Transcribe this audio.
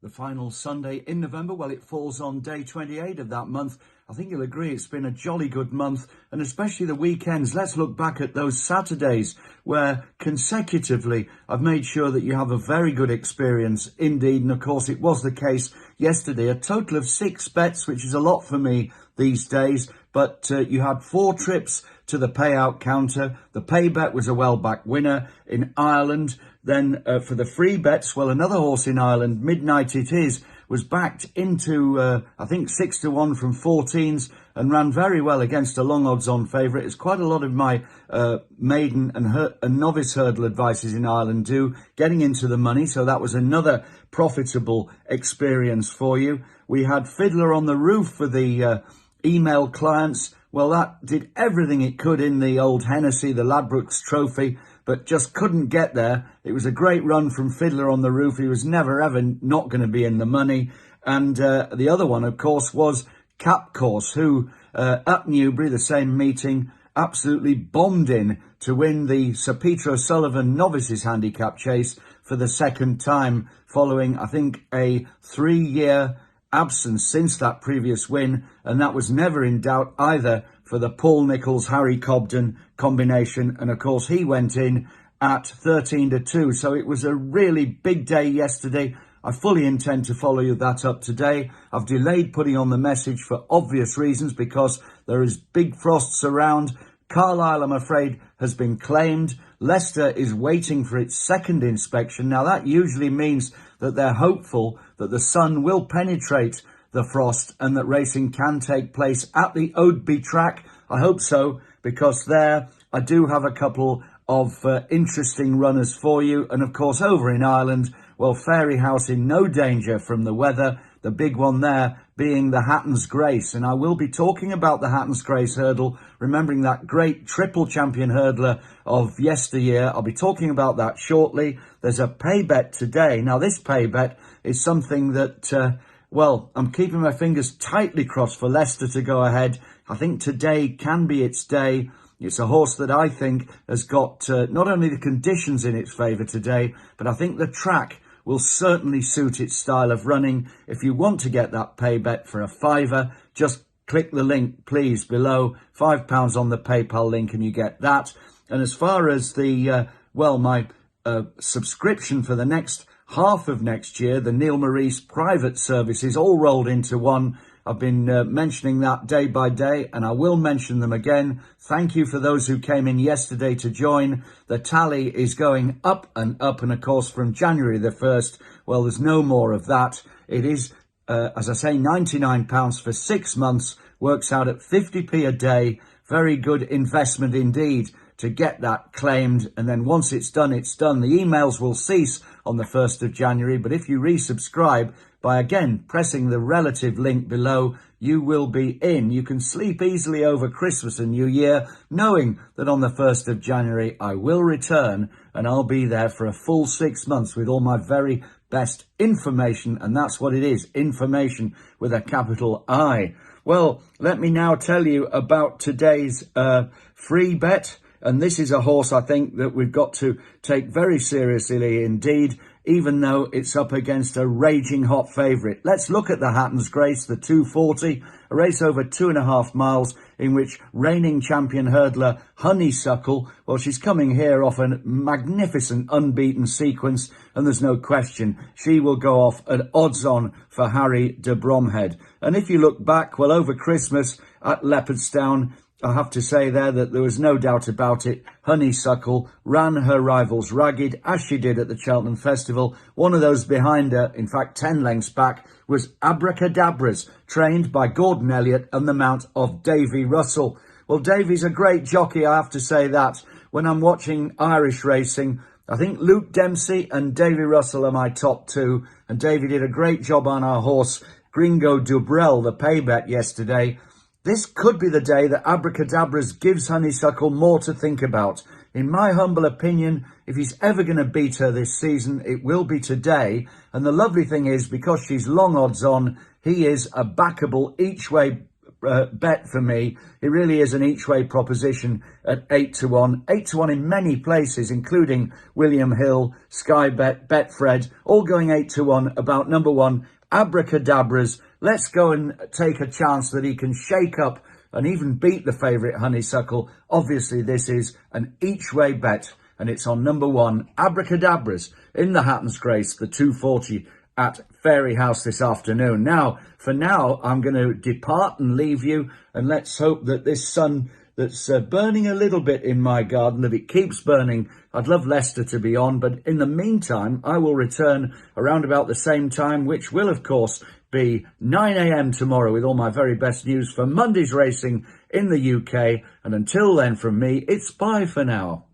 The final Sunday in November, well, it falls on day 28 of that month. I think you'll agree it's been a jolly good month, and especially the weekends. Let's look back at those Saturdays where consecutively I've made sure that you have a very good experience indeed. And of course, it was the case yesterday. A total of 6 bets, which is a lot for me these days, but you had 4 trips to the payout counter. The pay bet was a well-backed winner in Ireland. Then for the free bets, well, another horse in Ireland, Midnight It Is, was backed into, I think, 6-1 from 14s and ran very well against a long odds-on favourite. It's quite a lot of my maiden and novice hurdle advices in Ireland do, getting into the money. So that was another profitable experience for you. We had Fiddler on the Roof for the email clients. Well, that did everything it could in the old Hennessy, the Ladbrokes Trophy, but just couldn't get there. It was a great run from Fiddler on the Roof. He was never, ever not going to be in the money. And the other one, of course, was Cap Course, who at Newbury, the same meeting, absolutely bombed in to win the Sir Peter O'Sullivan Novices Handicap Chase for the second time, following, I think, a 3-year absence since that previous win, and that was never in doubt either for the Paul Nicholls-Harry Cobden combination. And of course, he went in at 13-2. So it was a really big day yesterday. I fully intend to follow you that up today. I've delayed putting on the message for obvious reasons because there is big frosts around. Carlisle, I'm afraid, has been claimed. Leicester is waiting for its second inspection. Now, that usually means that they're hopeful that the sun will penetrate the frost and that racing can take place at the Oadby track. I hope so, because there I do have a couple of interesting runners for you. And of course, over in Ireland, well, Fairyhouse in no danger from the weather. The big one there being the Hatton's Grace. And I will be talking about the Hatton's Grace hurdle, remembering that great triple champion hurdler of yesteryear. I'll be talking about that shortly. There's a pay bet today. Now, this pay bet is something that, well, I'm keeping my fingers tightly crossed for Leicester to go ahead. I think today can be its day. It's a horse that I think has got not only the conditions in its favour today, but I think the track will certainly suit its style of running. If you want to get that pay bet for a £5, just click the link, please, below. £5 on the PayPal link and you get that. And as far as the, my subscription for the next half of next year, the Neil Maurice private services all rolled into one. I've been mentioning that day by day, and I will mention them again. Thank you for those who came in yesterday to join. The tally is going up and up, and of course from January the 1st, well, there's no more of that. It is, as I say, £99 for 6 months, works out at 50p a day. Very good investment indeed to get that claimed. And then once it's done, it's done. The emails will cease on the 1st of January, but if you resubscribe by, again, pressing the relative link below, you will be in. You can sleep easily over Christmas and New Year, knowing that on the 1st of January, I will return and I'll be there for a full 6 months with all my very best information. And that's what it is, information with a capital I. Well, let me now tell you about today's free bet. And this is a horse I think that we've got to take very seriously indeed, even though it's up against a raging hot favourite. Let's look at the Hatton's Grace, the 240, a race over 2.5 miles in which reigning champion hurdler Honeysuckle, well, she's coming here off a magnificent unbeaten sequence, and there's no question she will go off at odds-on for Harry de Bromhead. And if you look back, well, over Christmas at Leopardstown, I have to say there that there was no doubt about it. Honeysuckle ran her rivals ragged, as she did at the Cheltenham Festival. One of those behind her, in fact 10 lengths back, was Abracadabras, trained by Gordon Elliott and the mount of Davy Russell. Well, Davy's a great jockey, I have to say that. When I'm watching Irish racing, I think Luke Dempsey and Davy Russell are my top two. And Davy did a great job on our horse, Gringo Dubrel, the pay bet yesterday. This could be the day that Abracadabras gives Honeysuckle more to think about. In my humble opinion, if he's ever going to beat her this season, it will be today. And the lovely thing is, because she's long odds on, he is a backable each way bet for me. It really is an each-way proposition at 8-1. 8-1 in many places, including William Hill, Sky Bet, Betfred, all going 8-1 about number one, Abracadabras. Let's go and take a chance that he can shake up and even beat the favourite Honeysuckle. Obviously, this is an each-way bet, and it's on number one, Abracadabras, in the Hatton's Grace, the 240 at Fairy House this afternoon. Now, for now, I'm going to depart and leave you, and let's hope that this sun that's burning a little bit in my garden, that it keeps burning. I'd love Leicester to be on, but in the meantime, I will return around about the same time, which will, of course, be 9 a.m. tomorrow with all my very best news for Monday's racing in the UK. And until then, from me, it's bye for now.